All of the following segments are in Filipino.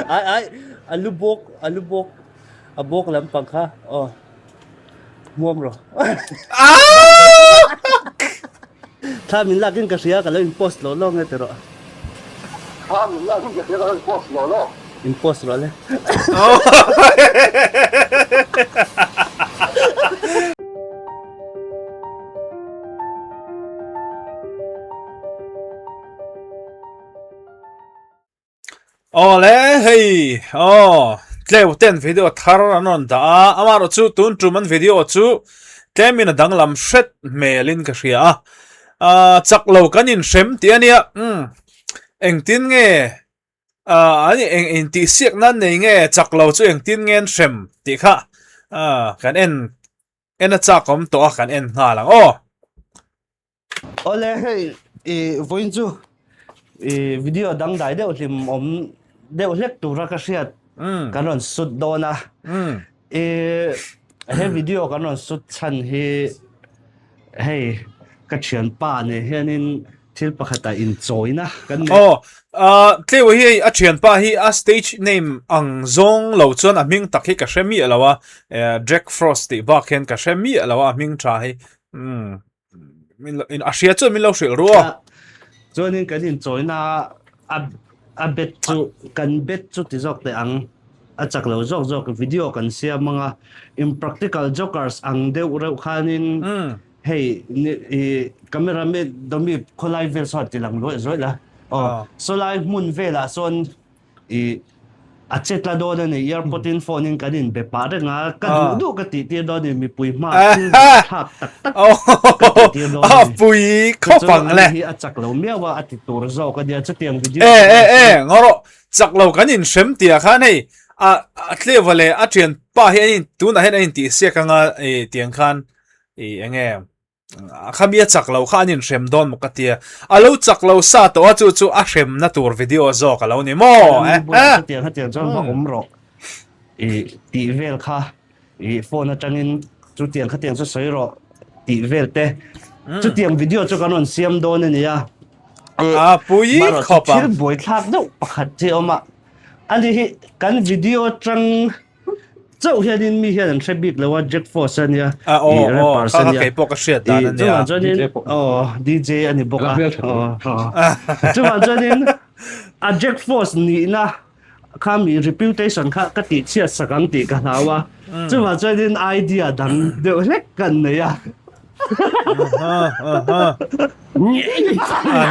Ay, alubok, abok lang pangka. Oh, muam ro. Ah! Tha min lakin ka siya kalau impost lo lo ngetero. Mình là cái gì đó có lỗ lỗ. Impost ro le. Oh. Oh le hey oh tleu ten video thar anon da amaro chu tun truman video chu temina danglam shet melin ka ria chaklo kanin shem ti ania eng tin nge ani eng ti siak nan nei nge chaklo chu eng tin ngen shem ti kha kan en a chakom to kan en nga lang oh Ole hey voin chu video dang dai de lim om de lek tu ra ka siat. Kanon sut dona. He video kanon sut chan hi hey ka thian pa ne hianin thil pakhata in choina kan oh tleu hi a thian pa hi a stage name ang zong lo chon a ming takhi ka hremi alawa Jack Frost ti ba khen ka hremi alawa ming tha hi in a hria chu min lo hril ru chonin kan in choina a bet chu kan bet chu ti jok te ang a chak lo jok video kan sia mga impractical jokers ang deu reu khanin hey camera me domi kholai vel sort ti lang lo zoi la so lai mun vela son a chet la do ne airport in phone in kanin be pa de nga ka du ka ti do ni mi pui ma thak tak pui kho pang le hi a chak lo mia wa ati tur zo ka dia chatiang video ngoro chak lo kanin shem tia kha nei a tlevale a thian pa hi anin tu na hen anin ti se ka nga tiang khan enge khamia chaklo khanin shem don mukatia alo chaklo sa to chu a shem na tur video zo ka lo ni mo tiang chon ba ro ti vel kha phone atangin chu tiang kha tiang chu soi ro ti vel te chu tiang video chu kanon siam don ni ya pui khopa thil boi thak do pakhat che oma ani hi kan video tang châu hiền mi hiền sẽ biết là Jack Force nia cái bộ cái shit đó nè cho nên DJ anh bốc cho nên Jack Force ni na kami reputation ka ti chia sakang ti ka nawa cho nên idea dan de lek kan ne ya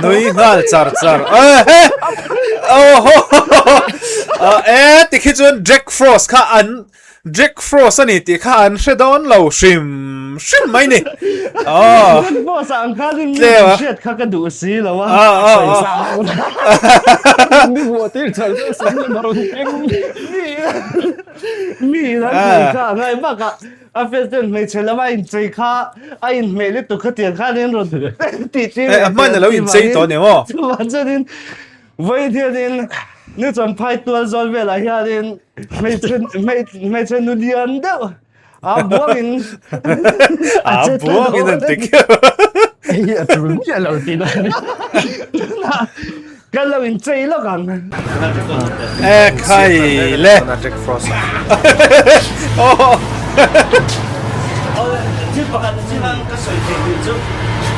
nuôi ngal char thì khi chun Jack Frost kha an Jack Frost ani ti kha an shedon lo shim mai ni Jack Frost ang kha din shit kha ka du si lo wa Đi vô tiếng trời nó sống lên bao nhiêu mi na kha ngai ba ka a festin me chela ba in chei kha a in me le tu kha tian kha nen ro ti man lo in chei to ne mo cho nên với thiên nên nếu chọn phai tua rồi về lại nhà nên mấy chân nó điên đâu buông in buông in anh tích Đúng là lâu tin cái lâu in chơi lo càng khai le Jack Frost chứ bà cái chứ năng cái sợi tiền thì chứ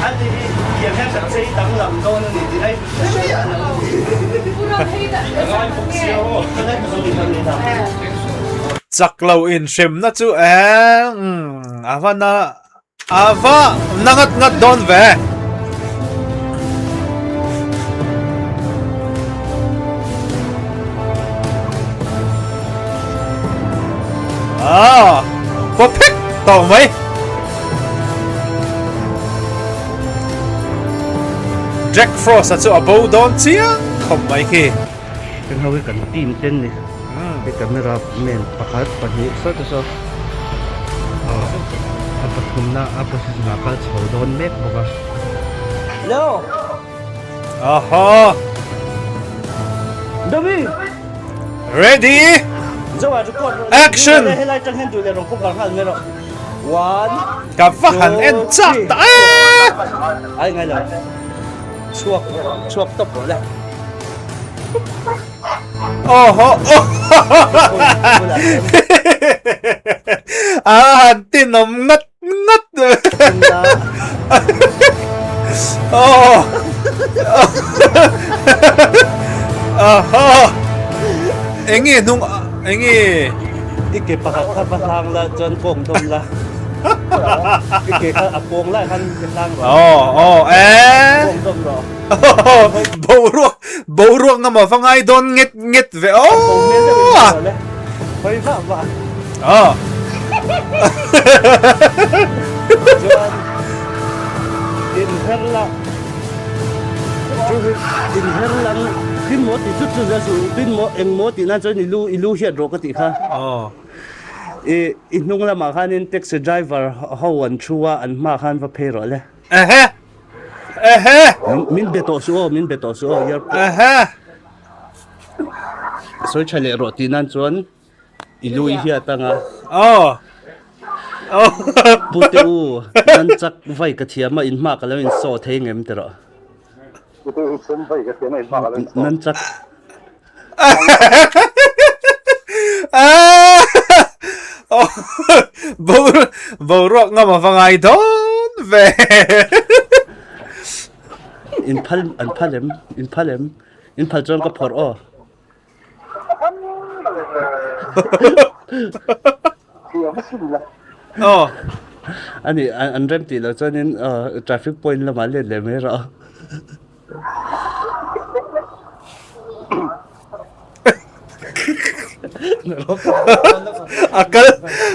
anh thì hiện nay sẽ chơi đắng làm đâu nên thì đây chắc lâu in shim na chu ava nangat ngat don ve perfect to mấy Jack Frost at so above don chia không mấy khi cái hơi cần tin tên này cái camera men pakat pani so to apa kumna apa nakal chodon mek boka no aha Davi ready action helai chang hen tu le rong ko kal hal me ro one ka fahan en chak ta ai ngay là chuộc top rồi đấy Oho. Tinom ngat. Oh. Engi nung engi. Ike pakakabasang la John Kong dom la. Ike ka apong la han kasang ro. Oh, Kong dom ro. Bauruak nga mafangay don ngit ve. Oh. Hoy ba ba. Oh. John in herla. In herla tin mo ti tut tut su tin mo eng mo ti na John ilu hiat ro ka ti kha. Oh. Inung la ma khanin taxi driver hawan chuwa an ma khan va phero le. Min beto su yer. So chale ro ti nan chuan ilu hiat tanga. Oh. Puteu nan chak vai ka thiama in ma ka lo in so thengem tero. Ito sum bai ka tiyan ay makalan. Nan chak Oh. Bauruak nga mafangay don ve. in phal chon ka phor o. Kaya masimla. Oh. Ani an rem ti lo chon in traffic point la ma le me ro.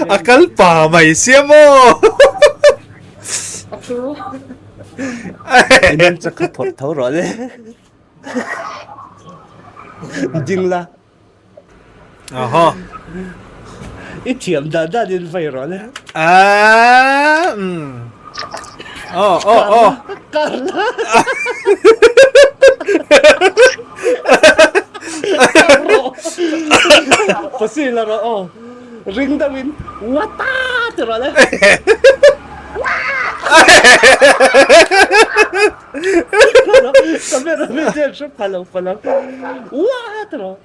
Akal pa may siya mo. Nan chak ka phor thau ro le. Ding la. Aha. Thiam da din vai ro le. Oh. Carla. Pasila ro oh. Ring da win. Wata tero le. Kamera video shoot pala. What tero.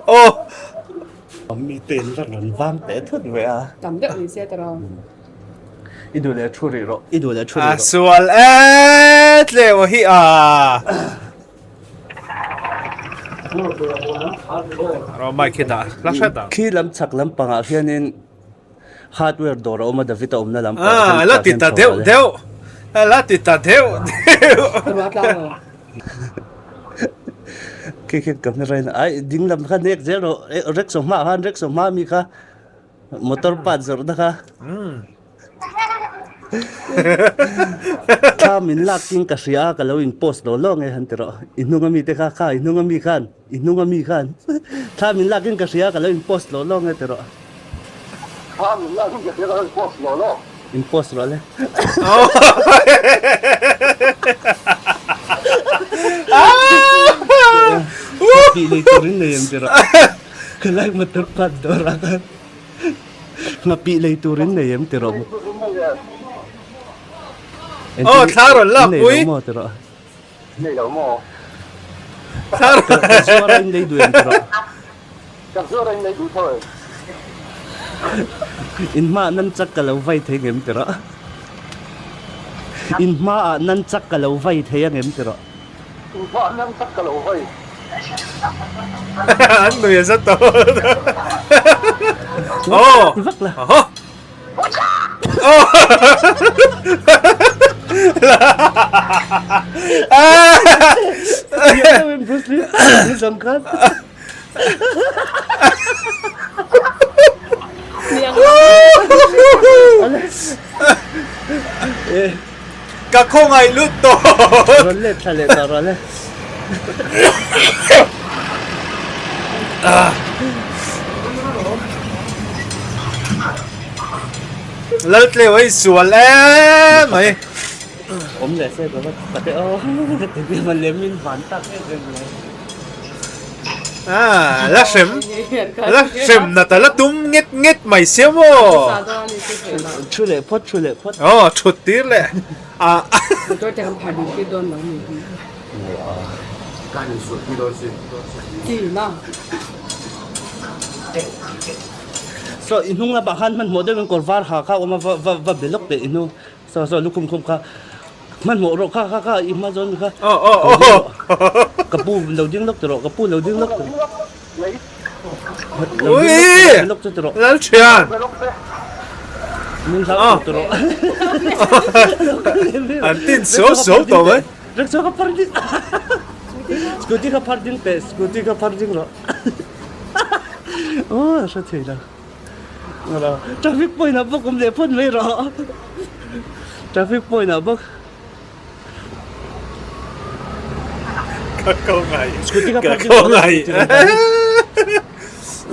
Oh. Mi tên rất là vang té thật vậy à. Cảm được gì xe tao. Idu le churi ro. Sual lewa hi Ro mai kita. Laseta. Khi lam chak lam panga hianin hardware dora oma davita omna lam Latita deu. Latita deu. Tao tao. Khi cầm ra ai ding lam khan nek zero rek so ma mi kha motor pad zor da kha. Tha min lak king ka sia ka lo in post lo lo nge han tero inunga mi te kha inunga mi khan tha min lak king ka sia ka lo in post lo lo nge tero Ham lang ka tiyan ay boss lolo. in post ro le Pili ko rin na yung tira. Kalay matupad dora kan. Mapilay to rin na yung tira mo. Oh, taro la, uy. Mo tira. Hindi daw mo. Taro. Kasura hindi do yung tira. Kasura hindi dito eh. Inma nan chak kalaw vai the ngem tira. Inma nan chak kalaw vai the ngem tira. Ba nang takkalaway. Ano yan sa to? Oh. Bakla. Oh. Oh. Yan yung Bruce Lee. Sangkat. Kakong ay luto. Rolet sale rolet. Lalt le oi sual mai. Om le se ba pate oh. Ti man lemin bantak La shem na tala tum ngit mai siya mo. chule pot. Oh, chutir le. Tôi chẳng phải đi cái đồn đó mình. 干水地都是。gì mà So inung na bahan man mo din korvar ha ka uma va belok de inu. So lukum kum ka man mo ro ka imazon ka. Kapu lo ding lok tro kapu lo ding lok. Ui! Lok tro. Lal chian. Ning sa tro. Antin so to ba? Rekso ka pardin. Scooty ka pardin pe, scooty ka pardin ro. Oh, sa thila. Ngala, traffic point na bok kum le phun mai ro. Traffic point na bok. Kakao ngai. Scooty ka pardin. Kakao ngai.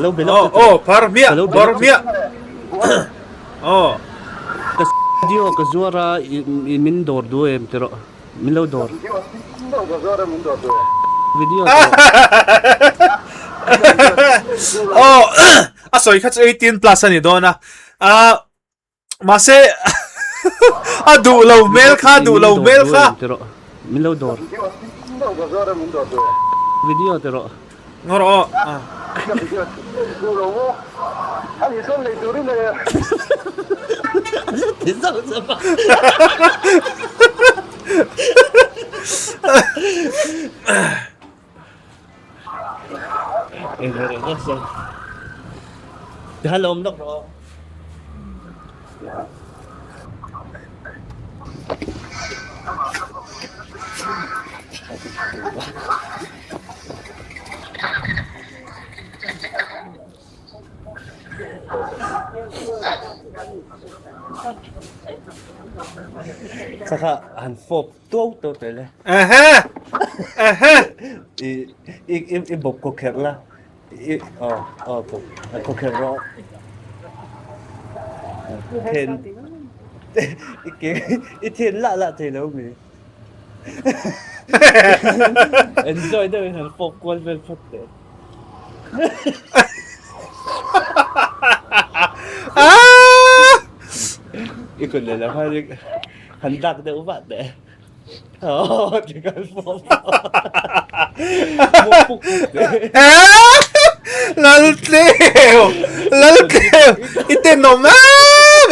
Lo belok. Parmia. Oh. Dio ka zuara min dor do em tero. Milo dor. Video. Oh, sorry, catch 18 plus ani dona. Mase du lo mail ka. Tero. Milo dor. Video tero. Ngoro. 你说美独立的呀？你造什么？Hello, ông đốc rồi. Saka hanfop tuw tele. I bob ko kerla. Ko kerro. Ten. Ten la thì lâu mi. Enjoy the hanfop kwal vel fatte. Ikut dalam hari hendak dia ubat deh. Oh, tinggal form. Mupuk deh. Lalu kleo. Ite nomad.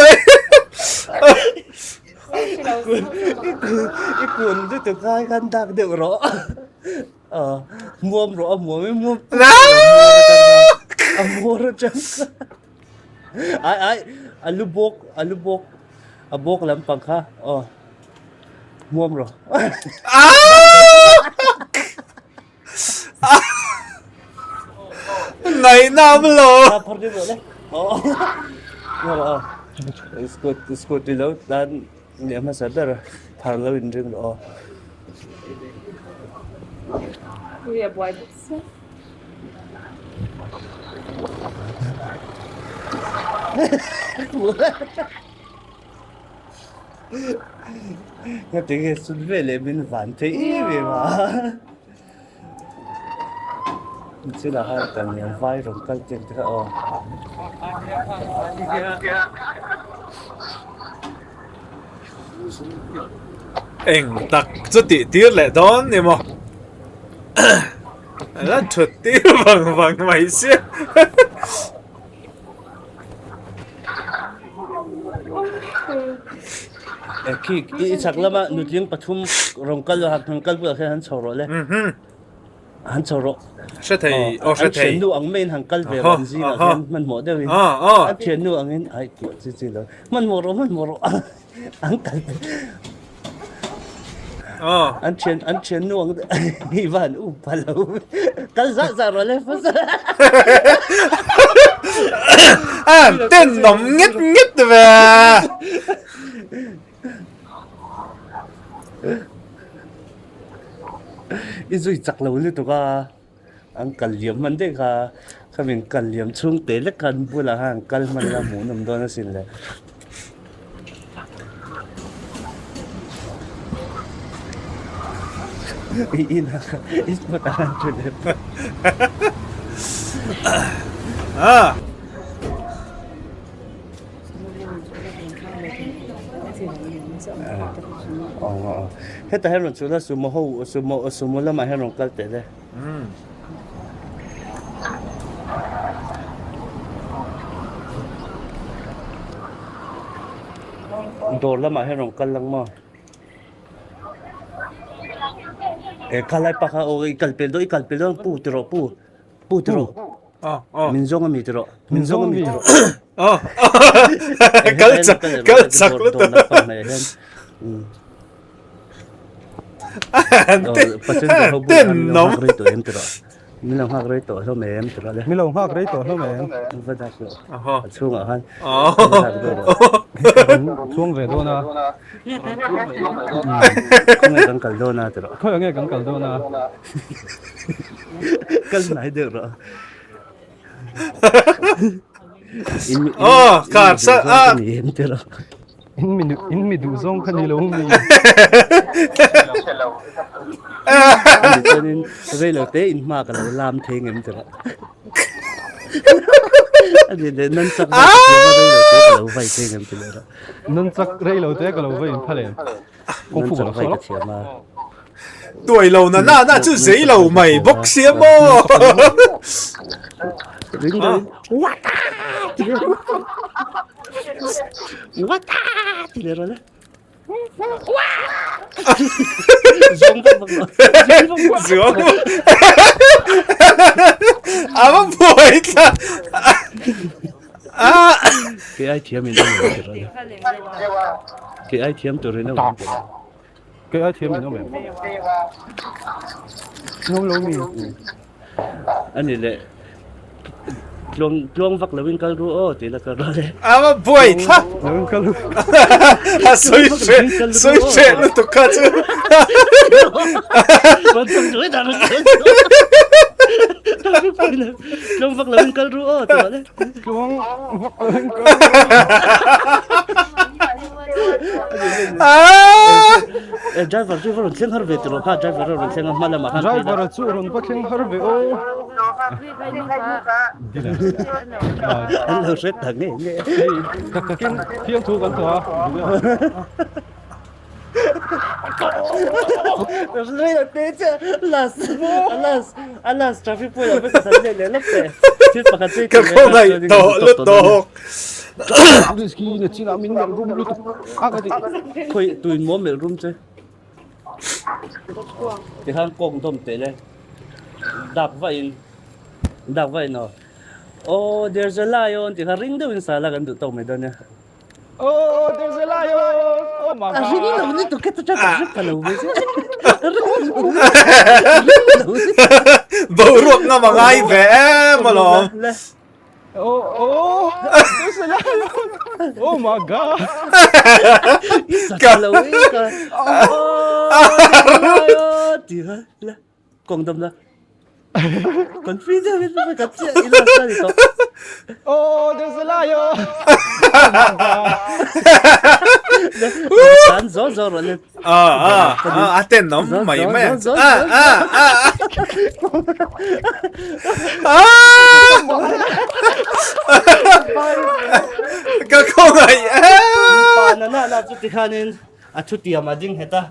Ikut tu tu kai hendak dia ro. Muam ro muam. Amor jangan. Ay alubok abok lampang ha. Oh. Muam ro. Ngai nam lo. Par dia boleh. Oh. Ya. Iskut dilo dan dia masadar par lo indring ro. Ui, buat itu. Nga tinggal sunvele min vante iwi ma. Sila hartan yang viral culture ka oh. Eng tak chuti tir le don ni mo. Ala chuti bang mai se. Ki isak lama nutling pathum rongkal hak rongkal bu khan choro le. Han choro. Sẽ thầy, sẽ thầy. Thiền nu ang main hangkal ve wan zi na man mo de win. Thiền nu ang in ai ki chi lo. Man mo ro. Angkal. An thiền nu ang ivan u palo. Kal za ro le fa. Tên nóng ngít về. Izui chak lo le to ka ang kalyam man de ka kamin kalyam chung te le kan bula hang kal man la mu nam do na sin le ina is patahan to le heta heron chula sumo ho sumo lama heron kalte le dor lama heron kalang mo kalay pa ka o ikalpeldo putro minzong mi tro oh kalsak lutuk ten nom milang hak rito so mem tro le Milong hak rito no men. vada so chung han Chuang ve do na. kung ang kaldo na tro Khoi nge kang kal do na. kal nai de ro kar sa mem tro In mi du zong khan ni lo mi. Cho nên bây giờ tế in ma cả là làm thế em tro để nâng sắc ra bây giờ tế cả là vay thế em tro Nan chak rei lo te ka lo ve in phale. Kung fu nâng lo sắc vay so. cái chuyện mà tuổi lâu na chứ giấy lâu mày bốc xía mô đứng đây what thì để rồi đấy giống cái bằng dưỡng mà bụi ta cái ai thiêm mình đâu rồi cái ai thiêm tôi rồi đâu Ke ai thiam no men. No lo mi. anh này lệ luông vắt là bên câu rùa thì là câu đó đấy mà bụi ta Lo ka lu. xôi xệ nó tục cả chứ vẫn không chối ta được luông vắt là bên câu rùa thì đó đấy Chuang vak len driver rồi xem hết về rồi ha driver rồi xem mà là mà han driver chu ron pa theng har ve o. anh lâu rất thằng nghe Kin thiam thu kan to. rồi là thế chứ alas traffic point là phải cái thằng này lắm thế chứ phải cái gì cái con này tổ lút tổ Ski na china min na rum lu. Aga di. thôi tụi mua mẹ room chứ thì hàng công thom tệ đấy đạp vậy nó oh there's a lion thì hàng ring đâu in sala kan tụi tao mày đâu nè Oh, there's a lion. Oh my ring god. đâu nè tụi cái tụi chắc rất là lâu vậy bầu ruột nó mà ngay vẽ mà lo Oh, there's a lion. Oh my god. Cả lâu ấy cả thì là công tâm đó còn phi ra biết phải cắt chuyện ý là sao thì tốt Oh, there's a lion. tán gió rồi lên tên nó mày mày cái con này na chút thì khanin chút thì mà ding hết ta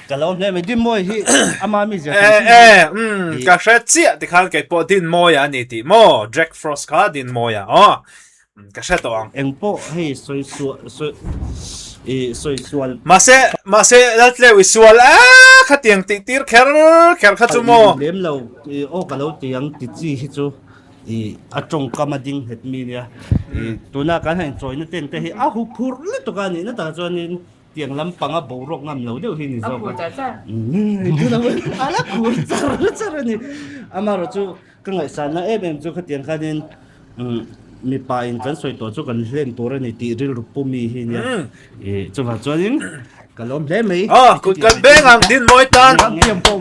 cả lâu nay mình đi mua hi ama mi giờ cái xe chia thì khăn cái bộ tin mua ya nè thì mua Jack Frost cả tin mua ya cái xe to em po hay soi sual mà sẽ lát leo visual khát tiếng tir kher khát chú mua lem lâu cả lâu tiếng tít gì hết chú trong kamading het mi ya tuna kan han choi na ten te hi hu phur le to kan ni na ta chon ni tiang lam panga borok ngam lo deu hi ni zo ka tu na ala kur char ni amaro chu ka ngai san na em chu khatian khanin mi pa in kan soi to chu kan len to ra ni ti ril ru pu mi hi ni chu va chuanin kalom le mai cút cần bé ngang tin môi tan tiam po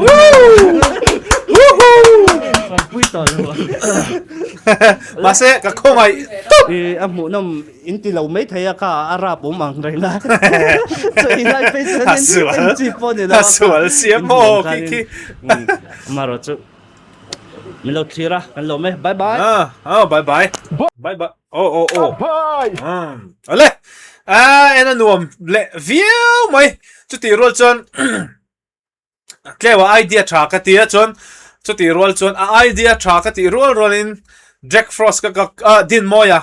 pui to lo mà sẽ cái con này am mu nam in ti lo mai thaya ka ara po mang rai na so in lai pe sen chi po ni la sủa xiêm mồ ki maro chu milo thira kan lo me bye bye bye bye bye bye oh Bye. ale em nuông lệ view mày chu ti rol chon tlewa idea tha ka tia chon chu ti rol chon a idea tha ka ti rol in Jack Frost ka din moya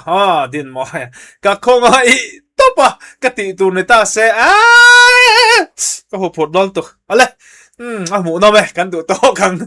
din moya ka khonga I topa ka ti tu ne ta se ka ho phot dol tu ale a mu no me kan tu to kang